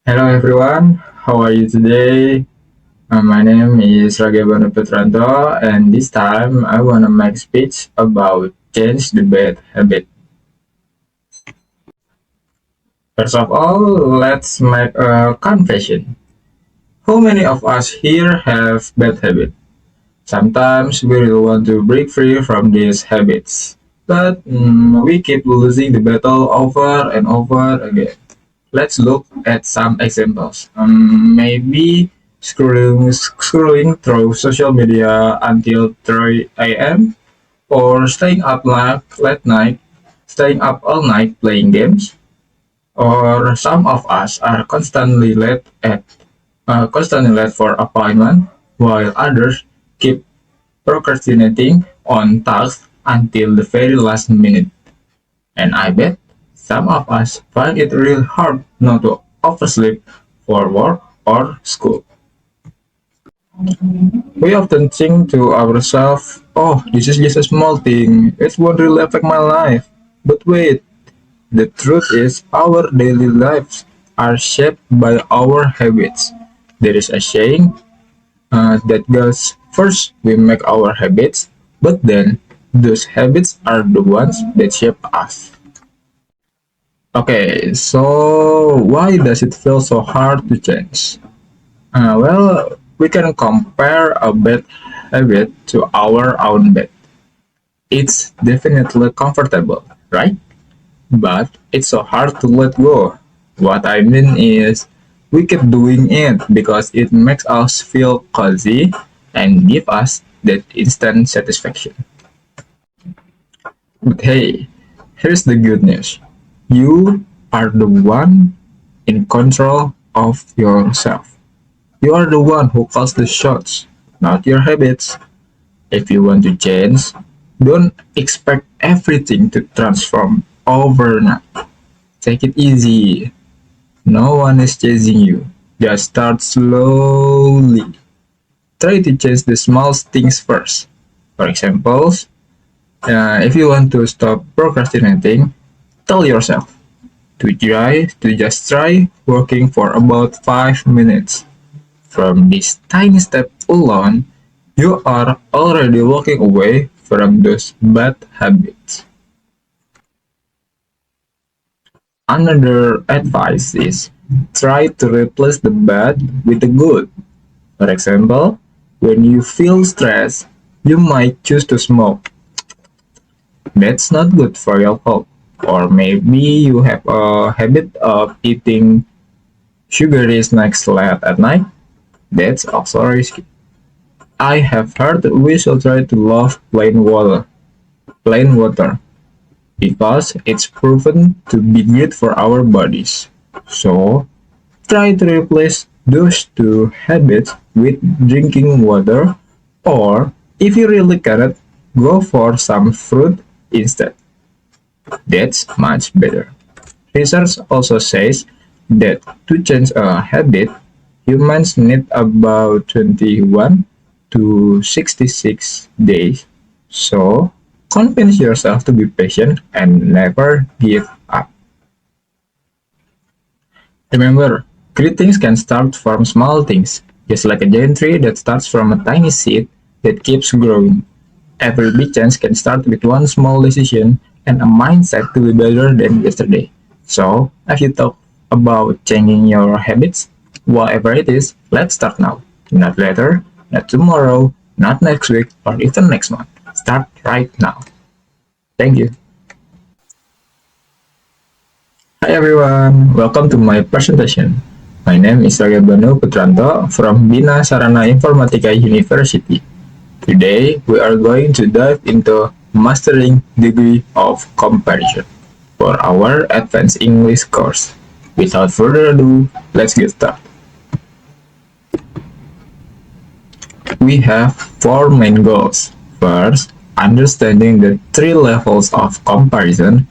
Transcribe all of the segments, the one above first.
Hello everyone, how are you today? My name is Raghavana Petranto, and this time I want to make speech about change the bad habit. First of all, let's make a confession. How many of us here have bad habits? Sometimes we really want to break free from these habits, but we keep losing the battle over and over again. Let's look at some examples. Maybe scrolling through social media until 3 a.m. or staying up all night playing games. Or some of us are constantly late for appointment, while others keep procrastinating on tasks until the very last minute. And I bet some of us find it really hard not to oversleep for work or school. We often think to ourselves, oh, this is just a small thing, it won't really affect my life. But wait, the truth is, our daily lives are shaped by our habits. There is a saying that goes, first we make our habits, but then those habits are the ones that shape us. Okay, so why does it feel so hard to change? We can compare a bad habit to our own bed. It's definitely comfortable, right? But it's so hard to let go. What I mean is, we keep doing it because it makes us feel cozy and give us that instant satisfaction. But hey, here's the good news. You are the one in control of yourself. You are the one who calls the shots, not your habits. If you want to change, don't expect everything to transform overnight. Take it easy. No one is chasing you. Just start slowly. Try to change the small things first. For example, if you want to stop procrastinating, tell yourself to just try working for about 5 minutes. From this tiny step alone, you are already walking away from those bad habits. Another advice is try to replace the bad with the good. For example, when you feel stressed, you might choose to smoke. That's not good for your health. Or maybe you have a habit of eating sugary snacks late at night. That's also risky. I have heard that we should try to love plain water, because it's proven to be good for our bodies. So, try to replace those two habits with drinking water, or if you really cannot, go for some fruit instead. That's much better. Research also says that to change a habit, humans need about 21 to 66 days. So, convince yourself to be patient and never give up. Remember, great things can start from small things, just like a giant tree that starts from a tiny seed that keeps growing. Every big change can start with one small decision and a mindset to be better than yesterday. So, if you talk about changing your habits, whatever it is, let's start now. Not later, not tomorrow, not next week, or even next month. Start right now. Thank you. Hi everyone, welcome to my presentation. My name is Raghavanu Putranto from Bina Sarana Informatika University. Today, we are going to dive into mastering degree of comparison for our advanced English course. Without further ado, let's get started. We have four main goals. First, understanding the three levels of comparison: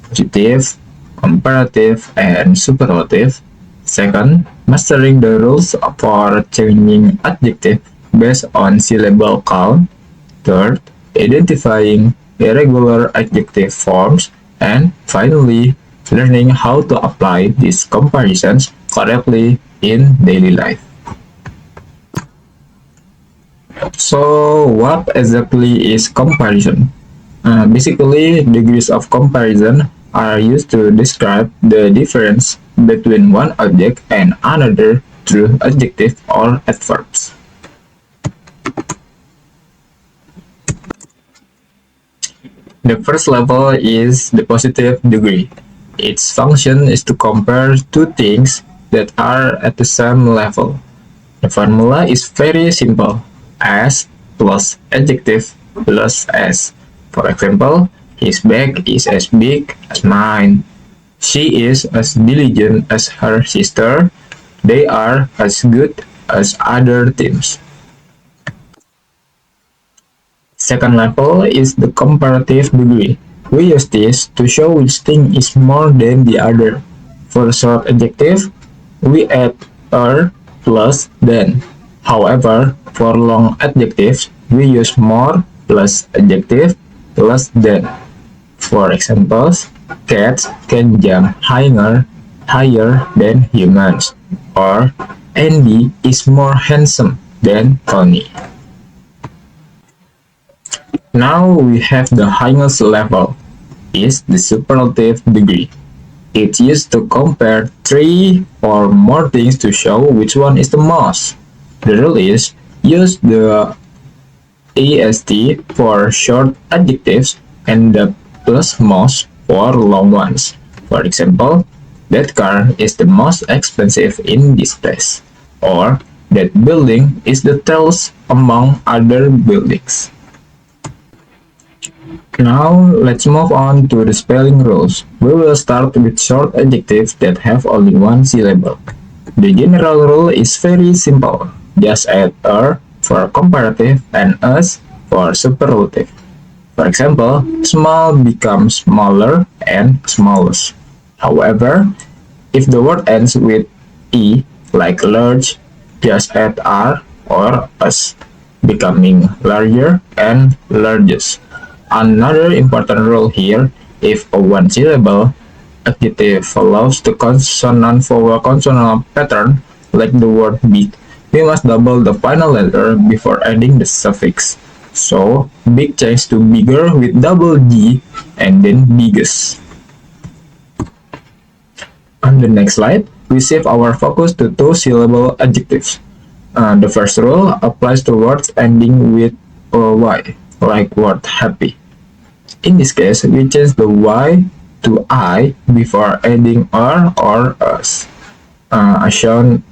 positive, comparative, and superlative. Second, mastering the rules for changing adjective based on syllable count. Third, identifying irregular adjective forms. And finally, learning how to apply these comparisons correctly in daily life. So, what exactly is comparison? Basically, degrees of comparison are used to describe the difference between one object and another through adjectives or adverbs. The first level is the positive degree. Its function is to compare two things that are at the same level. The formula is very simple. S plus adjective plus S. For example, his bag is as big as mine. She is as diligent as her sister. They are as good as other teams. Second level is the comparative degree. We use this to show which thing is more than the other. For short adjective, we add er plus than. However, for long adjectives, we use more plus adjective plus than. For examples, cats can jump higher than humans, or Andy is more handsome than Tony. Now we have the highest level, is the superlative degree. It's used to compare three or more things to show which one is the most. The rule is use the est for short adjectives and the plus most for long ones. For example, that car is the most expensive in this place, or that building is the tallest among other buildings. Now, let's move on to the spelling rules. We will start with short adjectives that have only one syllable. The general rule is very simple. Just add er for comparative and us for superlative. For example, small becomes smaller and smallest. However, if the word ends with e, like large, just add r or us, becoming larger and largest. Another important rule here, if a one-syllable adjective follows the consonant-vowel consonant pattern, like the word big, we must double the final letter before adding the suffix. So, big changes to bigger with double G and then biggest. On the next slide, we shift our focus to two-syllable adjectives. The first rule applies to words ending with y, like word happy. In this case, we change the y to I before adding r or us. As shown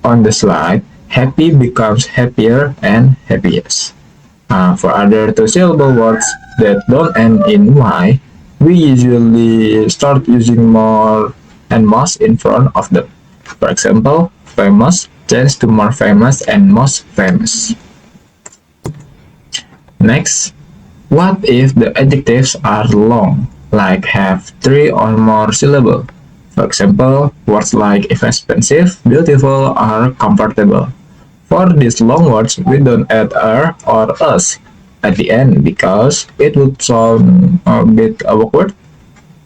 on the slide, happy becomes happier and happiest. For other two-syllable words that don't end in y, we usually start using more and most in front of them. For example, famous changes to more famous and most famous. Next, what if the adjectives are long, like have three or more syllables? For example, words like expensive, beautiful, or comfortable. For these long words, we don't add er or us at the end because it would sound a bit awkward.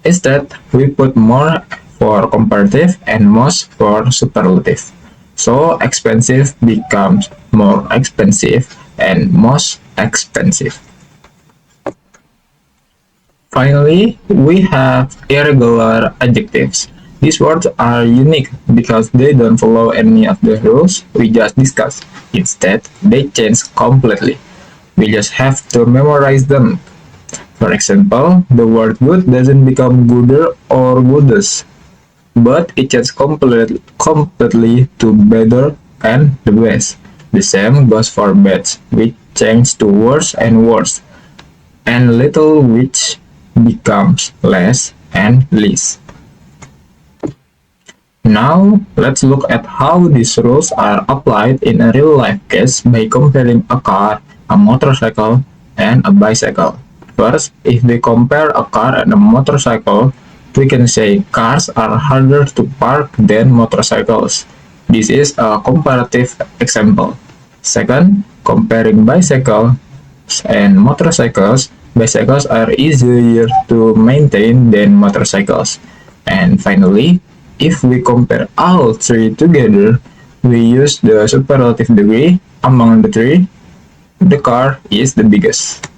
Instead, we put more for comparative and most for superlative. So expensive becomes more expensive and most expensive. Finally, we have irregular adjectives. These words are unique because they don't follow any of the rules we just discussed. Instead, they change completely. We just have to memorize them. For example, the word good doesn't become gooder or goodest, but it changes completely to better and the best. The same goes for bad, which change to worse and worse, and little, which becomes less and least. Now, let's look at how these rules are applied in a real-life case by comparing a car, a motorcycle, and a bicycle. First, if we compare a car and a motorcycle, we can say cars are harder to park than motorcycles. This is a comparative example. Second, comparing bicycles and motorcycles, Bicycles are easier to maintain than motorcycles. And finally, if we compare all three together, we use the superlative degree among the three. The car is the biggest.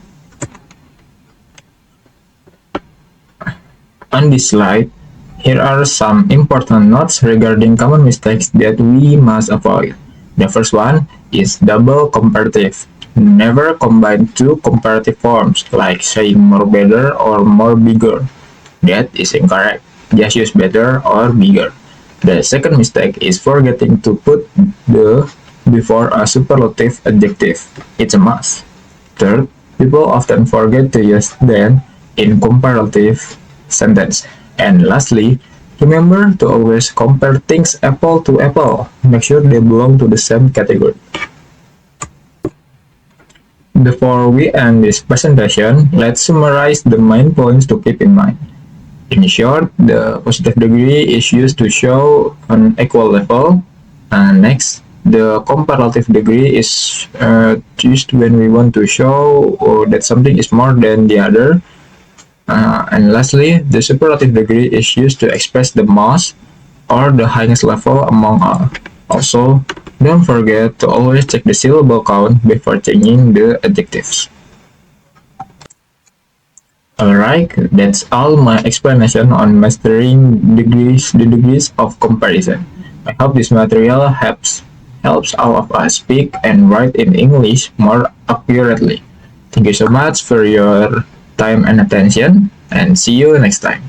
On this slide, here are some important notes regarding common mistakes that we must avoid. The first one is double comparative. Never combine two comparative forms, like saying more better or more bigger. That is incorrect. Just use better or bigger. The second mistake is forgetting to put the before a superlative adjective. It's a must. Third, people often forget to use then in comparative sentence. And lastly, remember to always compare things apple to apple. Make sure they belong to the same category. Before we end this presentation, let's summarize the main points to keep in mind. In short, the positive degree is used to show an equal level. Next, the comparative degree is used when we want to show that something is more than the other. And lastly, the superlative degree is used to express the most or the highest level among all. Also, don't forget to always check the syllable count before changing the adjectives. Alright, that's all my explanation on mastering the degrees of comparison. I hope this material helps all of us speak and write in English more accurately. Thank you so much for your time and attention, and see you next time.